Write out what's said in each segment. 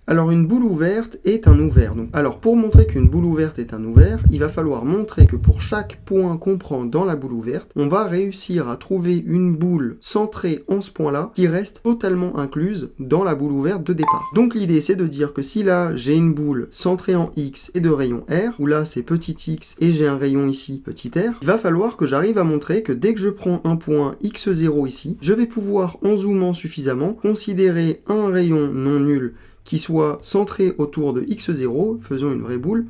Alors une boule ouverte est un ouvert. Alors pour montrer qu'une boule ouverte est un ouvert, il va falloir montrer que pour chaque point qu'on prend dans la boule ouverte, on va réussir à trouver une boule centrée en ce point-là qui reste totalement incluse dans la boule ouverte de départ. Donc l'idée c'est de dire que si là j'ai une boule centrée en X et de rayon R, où là c'est petit x et j'ai un rayon ici petit r, il va falloir que j'arrive à montrer que dès que je prends un point x0 ici, je vais pouvoir en zoomant suffisamment considérer un rayon non nul qui soit centré autour de x0, faisons une vraie boule,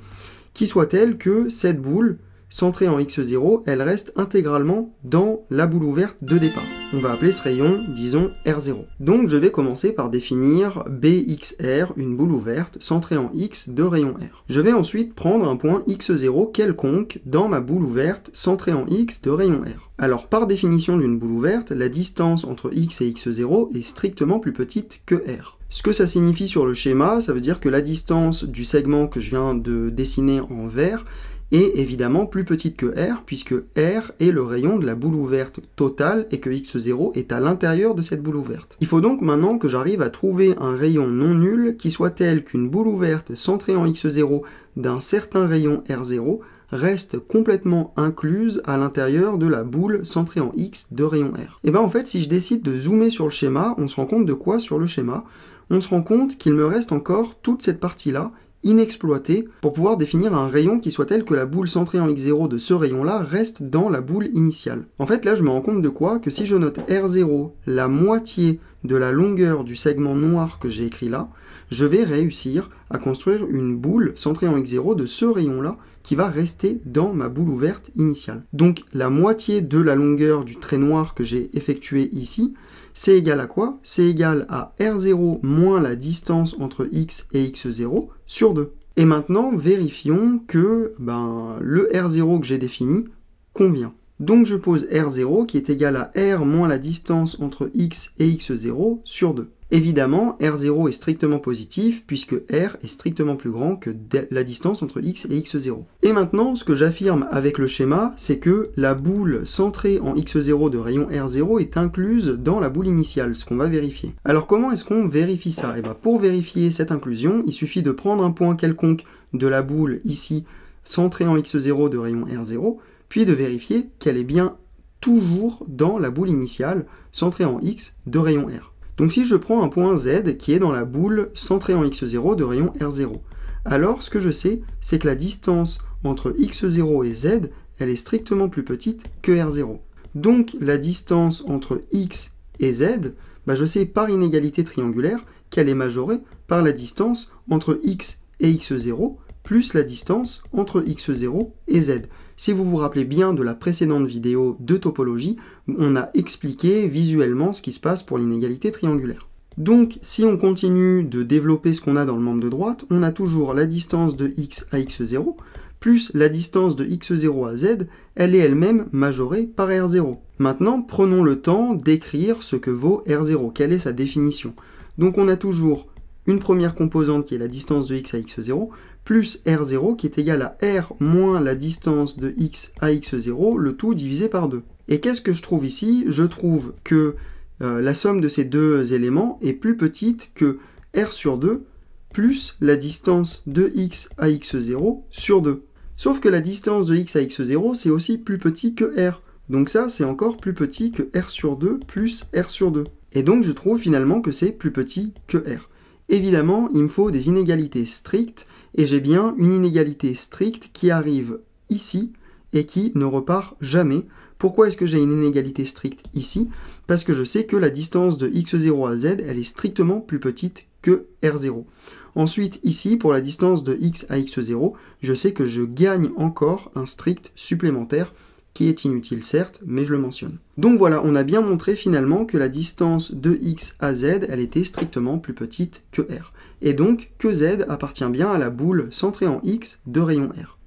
qui soit telle que cette boule, centrée en x0, elle reste intégralement dans la boule ouverte de départ. On va appeler ce rayon, disons, R0. Donc je vais commencer par définir BXR, une boule ouverte, centrée en X de rayon R. Je vais ensuite prendre un point x0 quelconque dans ma boule ouverte, centrée en X de rayon R. Alors par définition d'une boule ouverte, la distance entre X et x0 est strictement plus petite que R. Ce que ça signifie sur le schéma, ça veut dire que la distance du segment que je viens de dessiner en vert est évidemment plus petite que R, puisque R est le rayon de la boule ouverte totale et que x0 est à l'intérieur de cette boule ouverte. Il faut donc maintenant que j'arrive à trouver un rayon non nul qui soit tel qu'une boule ouverte centrée en x0 d'un certain rayon R0 reste complètement incluse à l'intérieur de la boule centrée en X de rayon R. Et bien en fait, si je décide de zoomer sur le schéma, on se rend compte de quoi sur le schéma? On se rend compte qu'il me reste encore toute cette partie-là inexploitée pour pouvoir définir un rayon qui soit tel que la boule centrée en x0 de ce rayon-là reste dans la boule initiale. En fait, là, je me rends compte de quoi? Que si je note R0, la moitié de la longueur du segment noir que j'ai écrit là, je vais réussir à construire une boule centrée en x0 de ce rayon-là qui va rester dans ma boule ouverte initiale. Donc la moitié de la longueur du trait noir que j'ai effectué ici, c'est égal à quoi? C'est égal à R0 moins la distance entre X et X0 sur 2. Et maintenant, vérifions que le R0 que j'ai défini convient. Donc je pose R0 qui est égal à R moins la distance entre X et X0 sur 2. Évidemment, R0 est strictement positif puisque R est strictement plus grand que la distance entre X et X0. Et maintenant, ce que j'affirme avec le schéma, c'est que la boule centrée en X0 de rayon R0 est incluse dans la boule initiale, ce qu'on va vérifier. Alors comment est-ce qu'on vérifie ça? Et pour vérifier cette inclusion, il suffit de prendre un point quelconque de la boule ici, centrée en X0 de rayon R0, puis de vérifier qu'elle est bien toujours dans la boule initiale, centrée en X de rayon R. Donc si je prends un point Z qui est dans la boule centrée en x0 de rayon R0, alors ce que je sais, c'est que la distance entre x0 et Z, elle est strictement plus petite que R0. Donc la distance entre X et Z, je sais par inégalité triangulaire qu'elle est majorée par la distance entre X et x0 plus la distance entre x0 et Z. Si vous vous rappelez bien de la précédente vidéo de topologie, on a expliqué visuellement ce qui se passe pour l'inégalité triangulaire. Donc, si on continue de développer ce qu'on a dans le membre de droite, on a toujours la distance de x à x0, plus la distance de x0 à z, elle est elle-même majorée par R0. Maintenant, prenons le temps d'écrire ce que vaut R0, quelle est sa définition. Donc on a toujours une première composante qui est la distance de x à x0, plus R0 qui est égal à R moins la distance de x à x0, le tout divisé par 2. Et qu'est-ce que je trouve ici? Je trouve que la somme de ces deux éléments est plus petite que R sur 2 plus la distance de x à x0 sur 2. Sauf que la distance de x à x0, c'est aussi plus petit que R. Donc ça, c'est encore plus petit que R sur 2 plus R sur 2. Et donc je trouve finalement que c'est plus petit que R. Évidemment, il me faut des inégalités strictes, et j'ai bien une inégalité stricte qui arrive ici et qui ne repart jamais. Pourquoi est-ce que j'ai une inégalité stricte ici? Parce que je sais que la distance de x0 à z, elle est strictement plus petite que R0. Ensuite, ici, pour la distance de x à x0, je sais que je gagne encore un strict supplémentaire, qui est inutile certes, mais je le mentionne. Donc voilà, on a bien montré finalement que la distance de x à z, elle était strictement plus petite que R. Et donc que z appartient bien à la boule centrée en x de rayon R.